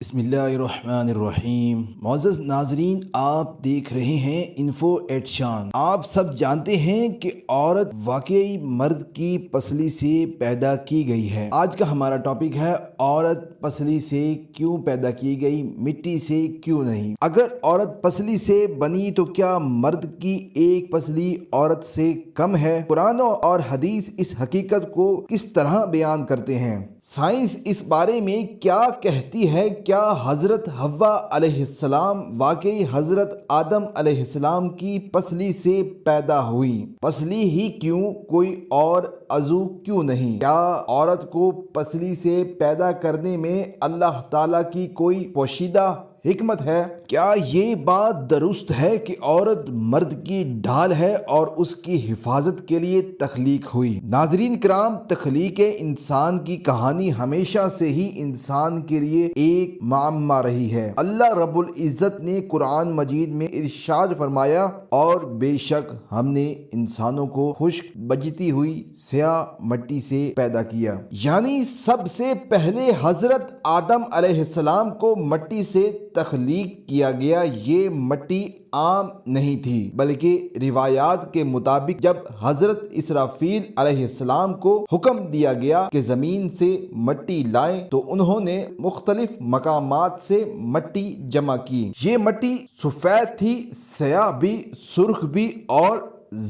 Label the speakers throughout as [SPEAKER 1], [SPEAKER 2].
[SPEAKER 1] بسم اللہ الرحمن الرحیم۔ معزز ناظرین، آپ دیکھ رہے ہیں انفو ایٹ شان۔ آپ سب جانتے ہیں کہ عورت واقعی مرد کی پسلی سے پیدا کی گئی ہے۔ آج کا ہمارا ٹاپک ہے عورت پسلی سے کیوں پیدا کی گئی، مٹی سے کیوں نہیں۔ اگر عورت پسلی سے بنی تو کیا مرد کی ایک پسلی عورت سے کم ہے؟ قرآن اور حدیث اس حقیقت کو کس طرح بیان کرتے ہیں؟ سائنس اس بارے میں کیا کہتی ہے؟ کیا حضرت حوا علیہ السلام واقعی حضرت آدم علیہ السلام کی پسلی سے پیدا ہوئی؟ پسلی ہی کیوں، کوئی اور عضو کیوں نہیں؟ کیا عورت کو پسلی سے پیدا کرنے میں اللہ تعالیٰ کی کوئی پوشیدہ حکمت ہے؟ کیا یہ بات درست ہے کہ عورت مرد کی ڈھال ہے اور اس کی حفاظت کے لیے تخلیق ہوئی؟ ناظرین کرام، تخلیق انسان کی کہانی ہمیشہ سے ہی انسان کے لیے ایک معمہ رہی ہے۔ اللہ رب العزت نے قرآن مجید میں ارشاد فرمایا، اور بے شک ہم نے انسانوں کو خشک بجتی ہوئی سیاہ مٹی سے پیدا کیا۔ یعنی سب سے پہلے حضرت آدم علیہ السلام کو مٹی سے تخلیق کیا گیا۔ یہ مٹی عام نہیں تھی، بلکہ روایات کے مطابق جب حضرت اسرافیل علیہ السلام کو حکم دیا گیا کہ زمین سے مٹی لائیں تو انہوں نے مختلف مقامات سے مٹی جمع کی۔ یہ مٹی سفید تھی، سیاہ بھی، سرخ بھی اور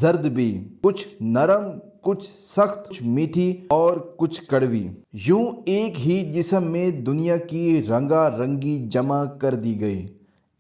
[SPEAKER 1] زرد بھی، کچھ نرم، کچھ سخت، کچھ میٹھی اور کچھ کڑوی۔ یوں ایک ہی جسم میں دنیا کی رنگا رنگی جمع کر دی گئی۔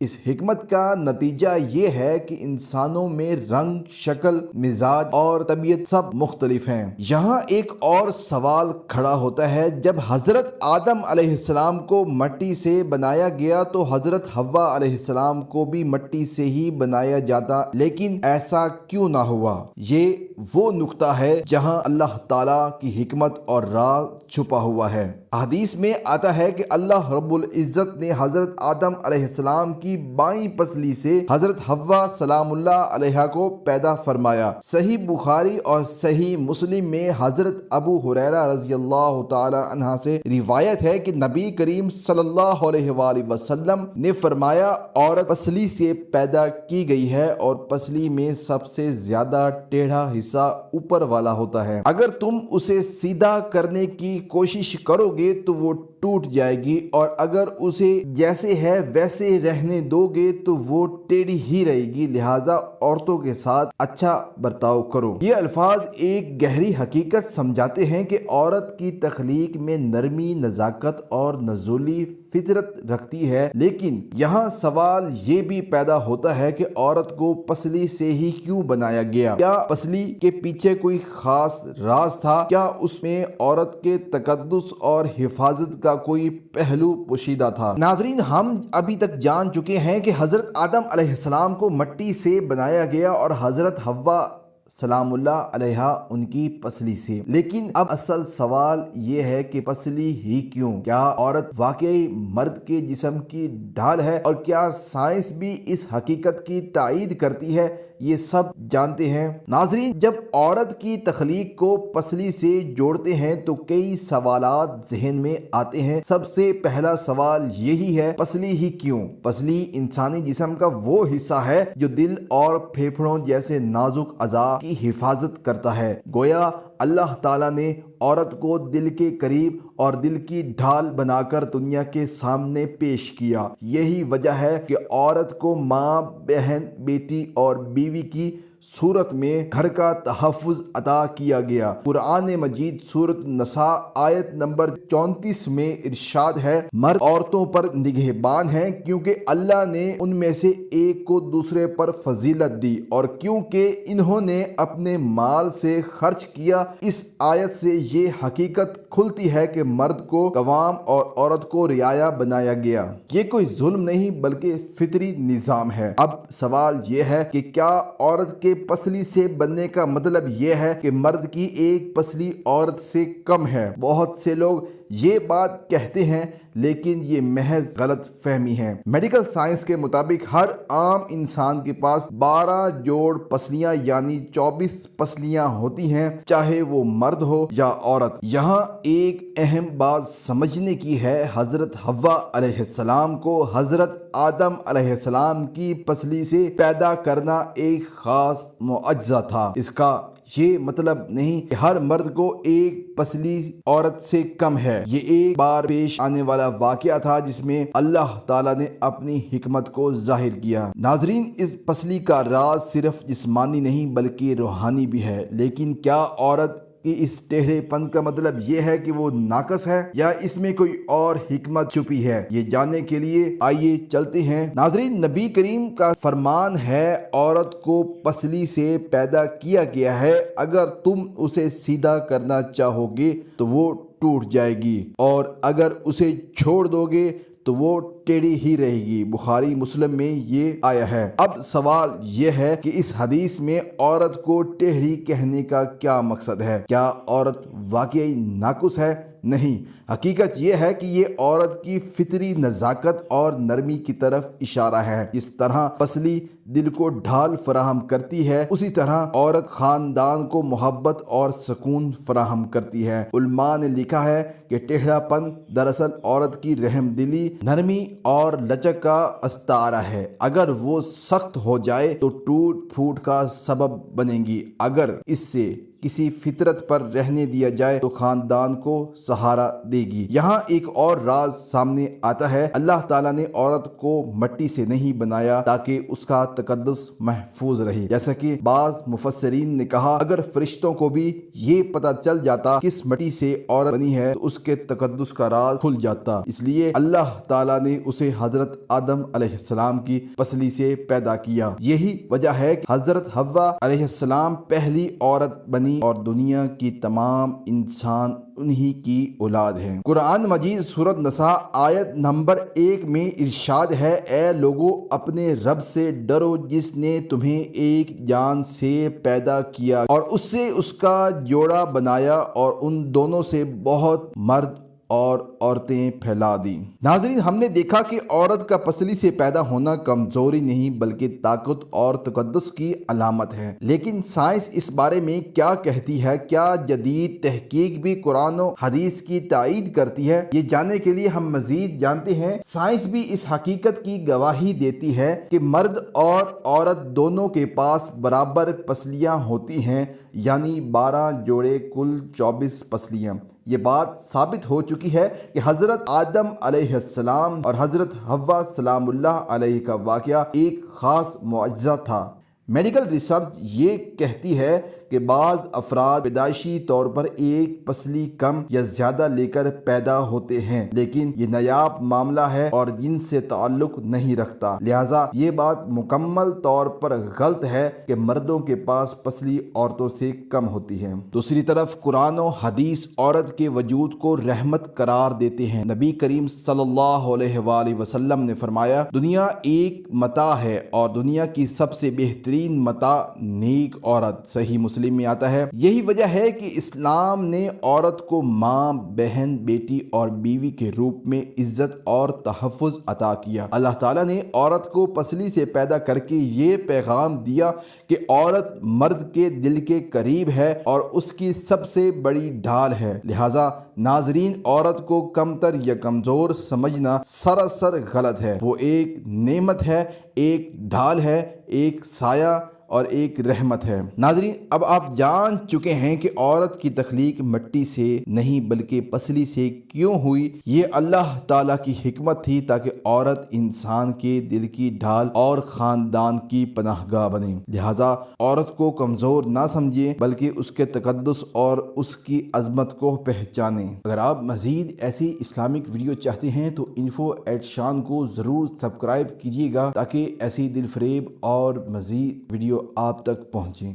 [SPEAKER 1] اس حکمت کا نتیجہ یہ ہے کہ انسانوں میں رنگ، شکل، مزاج اور طبیعت سب مختلف ہیں۔ یہاں ایک اور سوال کھڑا ہوتا ہے، جب حضرت آدم علیہ السلام کو مٹی سے بنایا گیا تو حضرت حوا علیہ السلام کو بھی مٹی سے ہی بنایا جاتا، لیکن ایسا کیوں نہ ہوا؟ یہ وہ نقطہ ہے جہاں اللہ تعالیٰ کی حکمت اور راز چھپا ہوا ہے۔ حدیث میں آتا ہے کہ اللہ رب العزت نے حضرت آدم علیہ السلام کی بائیں پسلی سے حضرت حوا سلام اللہ علیہا کو پیدا فرمایا۔ صحیح بخاری اور صحیح مسلم میں حضرت ابو ہریرہ رضی اللہ تعالی عنہ سے روایت ہے کہ نبی کریم صلی اللہ علیہ وآلہ وسلم نے فرمایا، عورت پسلی سے پیدا کی گئی ہے اور پسلی میں سب سے زیادہ ٹیڑھا حصہ اوپر والا ہوتا ہے۔ اگر تم اسے سیدھا کرنے کی کوشش کرو گے تو وہ ٹوٹ جائے گی، اور اگر اسے جیسے ہے ویسے رہنے دو گے تو وہ ٹیڑھی ہی رہے گی، لہٰذا عورتوں کے ساتھ اچھا برتاؤ کرو۔ یہ الفاظ ایک گہری حقیقت سمجھاتے ہیں کہ عورت کی تخلیق میں نرمی، نزاکت اور نزولی فطرت رکھتی ہے، لیکن یہاں سوال یہ بھی پیدا ہوتا ہے کہ عورت کو پسلی سے ہی کیوں بنایا گیا؟ کیا پسلی کے پیچھے کوئی خاص راز تھا؟ کیا اس میں عورت کے تقدس اور حفاظت کا کوئی پہلو پوشیدہ تھا؟ ناظرین، ہم ابھی تک جان چکے ہیں کہ حضرت آدم علیہ السلام کو مٹی سے بنایا گیا اور حضرت حوا سلام اللہ علیہا ان کی پسلی سے، لیکن اب اصل سوال یہ ہے کہ پسلی ہی کیوں؟ کیا عورت واقعی مرد کے جسم کی ڈھال ہے؟ اور کیا سائنس بھی اس حقیقت کی تائید کرتی ہے؟ یہ سب جانتے ہیں۔ ناظرین، جب عورت کی تخلیق کو پسلی سے جوڑتے ہیں تو کئی سوالات ذہن میں آتے ہیں۔ سب سے پہلا سوال یہی ہے، پسلی ہی کیوں؟ پسلی انسانی جسم کا وہ حصہ ہے جو دل اور پھیپھڑوں جیسے نازک اعضاء کی حفاظت کرتا ہے۔ گویا اللہ تعالیٰ نے عورت کو دل کے قریب اور دل کی ڈھال بنا کر دنیا کے سامنے پیش کیا۔ یہی وجہ ہے کہ عورت کو ماں، بہن، بیٹی اور بیوی کی صورت میں گھر کا تحفظ عطا کیا گیا۔ قرآن مجید سورۃ النساء آیت نمبر 34 میں ارشاد ہے، مرد عورتوں پر نگہبان ہیں کیونکہ اللہ نے ان میں سے ایک کو دوسرے پر فضیلت دی اور کیونکہ انہوں نے اپنے مال سے خرچ کیا۔ اس آیت سے یہ حقیقت کھلتی ہے کہ مرد کو قوام اور عورت کو رعایا بنایا گیا۔ یہ کوئی ظلم نہیں بلکہ فطری نظام ہے۔ اب سوال یہ ہے کہ کیا عورت کے پسلی سے بننے کا مطلب یہ ہے کہ مرد کی ایک پسلی عورت سے کم ہے؟ بہت سے لوگ یہ بات کہتے ہیں، لیکن یہ محض غلط فہمی ہے۔ میڈیکل سائنس کے مطابق ہر عام انسان کے پاس 12 جوڑ پسلیاں یعنی 24 پسلیاں ہوتی ہیں، چاہے وہ مرد ہو یا عورت۔ یہاں ایک اہم بات سمجھنے کی ہے، حضرت حوا علیہ السلام کو حضرت آدم علیہ السلام کی پسلی سے پیدا کرنا ایک خاص معجزہ تھا۔ اس کا یہ مطلب نہیں کہ ہر مرد کو ایک پسلی عورت سے کم ہے۔ یہ ایک بار پیش آنے والا واقعہ تھا جس میں اللہ تعالیٰ نے اپنی حکمت کو ظاہر کیا۔ ناظرین، اس پسلی کا راز صرف جسمانی نہیں بلکہ روحانی بھی ہے۔ لیکن کیا عورت کہ اس ٹیڑھے پن کا مطلب یہ ہے کہ وہ ناقص ہے یا اس میں کوئی اور حکمت چھپی ہے؟ یہ جاننے کے لیے آئیے چلتے ہیں۔ ناظرین، نبی کریم کا فرمان ہے، عورت کو پسلی سے پیدا کیا گیا ہے، اگر تم اسے سیدھا کرنا چاہو گے تو وہ ٹوٹ جائے گی، اور اگر اسے چھوڑ دو گے تو وہ ٹیڑھی ہی رہے گی۔ بخاری مسلم میں یہ آیا ہے۔ اب سوال یہ ہے کہ اس حدیث میں عورت کو ٹیڑھی کہنے کا کیا مقصد ہے؟ کیا عورت واقعی ناقص ہے؟ نہیں، حقیقت یہ ہے کہ یہ عورت کی فطری نزاکت اور نرمی کی طرف اشارہ ہے۔ اس طرح پسلی دل کو ڈھال فراہم کرتی ہے، اسی طرح عورت خاندان کو محبت اور سکون فراہم کرتی ہے۔ علماء نے لکھا ہے کہ ٹیڑھا پن دراصل عورت کی رحم دلی، نرمی اور لچک کا استعارہ ہے۔ اگر وہ سخت ہو جائے تو ٹوٹ پھوٹ کا سبب بنے گی، اگر اس سے کسی فطرت پر رہنے دیا جائے تو خاندان کو سہارا دے گی۔ یہاں ایک اور راز سامنے آتا ہے، اللہ تعالیٰ نے عورت کو مٹی سے نہیں بنایا تاکہ اس کا تقدس محفوظ رہے۔ جیسا کہ بعض مفسرین نے کہا، اگر فرشتوں کو بھی یہ پتہ چل جاتا کس مٹی سے عورت بنی ہے تو اس کے تقدس کا راز کھل جاتا، اس لیے اللہ تعالیٰ نے اسے حضرت آدم علیہ السلام کی پسلی سے پیدا کیا۔ یہی وجہ ہے کہ حضرت حوا علیہ السلام پہلی عورت بنی اور دنیا کی تمام انسان انہی کی اولاد ہیں۔ قرآن مجید سورۃ نساء آیت نمبر 1 میں ارشاد ہے، اے لوگو اپنے رب سے ڈرو جس نے تمہیں ایک جان سے پیدا کیا اور اس سے اس کا جوڑا بنایا اور ان دونوں سے بہت مرد اور عورتیں پھیلا دی۔ ناظرین، ہم نے دیکھا کہ عورت کا پسلی سے پیدا ہونا کمزوری نہیں بلکہ طاقت اور تقدس کی علامت ہے۔ لیکن سائنس اس بارے میں کیا کہتی ہے؟ کیا جدید تحقیق بھی قرآن و حدیث کی تائید کرتی ہے؟ یہ جاننے کے لیے ہم مزید جانتے ہیں۔ سائنس بھی اس حقیقت کی گواہی دیتی ہے کہ مرد اور عورت دونوں کے پاس برابر پسلیاں ہوتی ہیں، یعنی 12 جوڑے کل 24 پسلیاں۔ یہ بات ثابت ہو چکی ہے کہ حضرت آدم علیہ السلام اور حضرت حوا سلام اللہ علیہ کا واقعہ ایک خاص معجزہ تھا۔ میڈیکل ریسرچ یہ کہتی ہے کہ بعض افراد پیدائشی طور پر ایک پسلی کم یا زیادہ لے کر پیدا ہوتے ہیں، لیکن یہ نایاب معاملہ ہے اور جن سے تعلق نہیں رکھتا، لہٰذا یہ بات مکمل طور پر غلط ہے کہ مردوں کے پاس پسلی عورتوں سے کم ہوتی ہے۔ دوسری طرف قرآن و حدیث عورت کے وجود کو رحمت قرار دیتے ہیں۔ نبی کریم صلی اللہ علیہ وآلہ وسلم نے فرمایا، دنیا ایک متاع ہے اور دنیا کی سب سے بہترین متاع نیک عورت۔ صحیح مسلم میں آتا ہے۔ یہی وجہ ہے کہ اسلام نے عورت کو ماں، بہن، بیٹی اور بیوی کے روپ میں عزت اور تحفظ عطا کیا۔ اللہ تعالیٰ نے عورت کو پسلی سے پیدا کر کے یہ پیغام دیا کہ عورت مرد کے دل کے قریب ہے اور اس کی سب سے بڑی ڈھال ہے۔ لہٰذا ناظرین، عورت کو کمتر یا کمزور سمجھنا سراسر غلط ہے۔ وہ ایک نعمت ہے، ایک ڈھال ہے، ایک سایہ اور ایک رحمت ہے۔ ناظرین، اب آپ جان چکے ہیں کہ عورت کی تخلیق مٹی سے نہیں بلکہ پسلی سے کیوں ہوئی۔ یہ اللہ تعالیٰ کی حکمت تھی تاکہ عورت انسان کے دل کی ڈھال اور خاندان کی پناہ گاہ بنے۔ لہٰذا عورت کو کمزور نہ سمجھیں بلکہ اس کے تقدس اور اس کی عظمت کو پہچانیں۔ اگر آپ مزید ایسی اسلامک ویڈیو چاہتے ہیں تو info@shan کو ضرور سبسکرائب کیجیے گا تاکہ ایسی دل فریب اور مزید ویڈیو آپ تک پہنچیں۔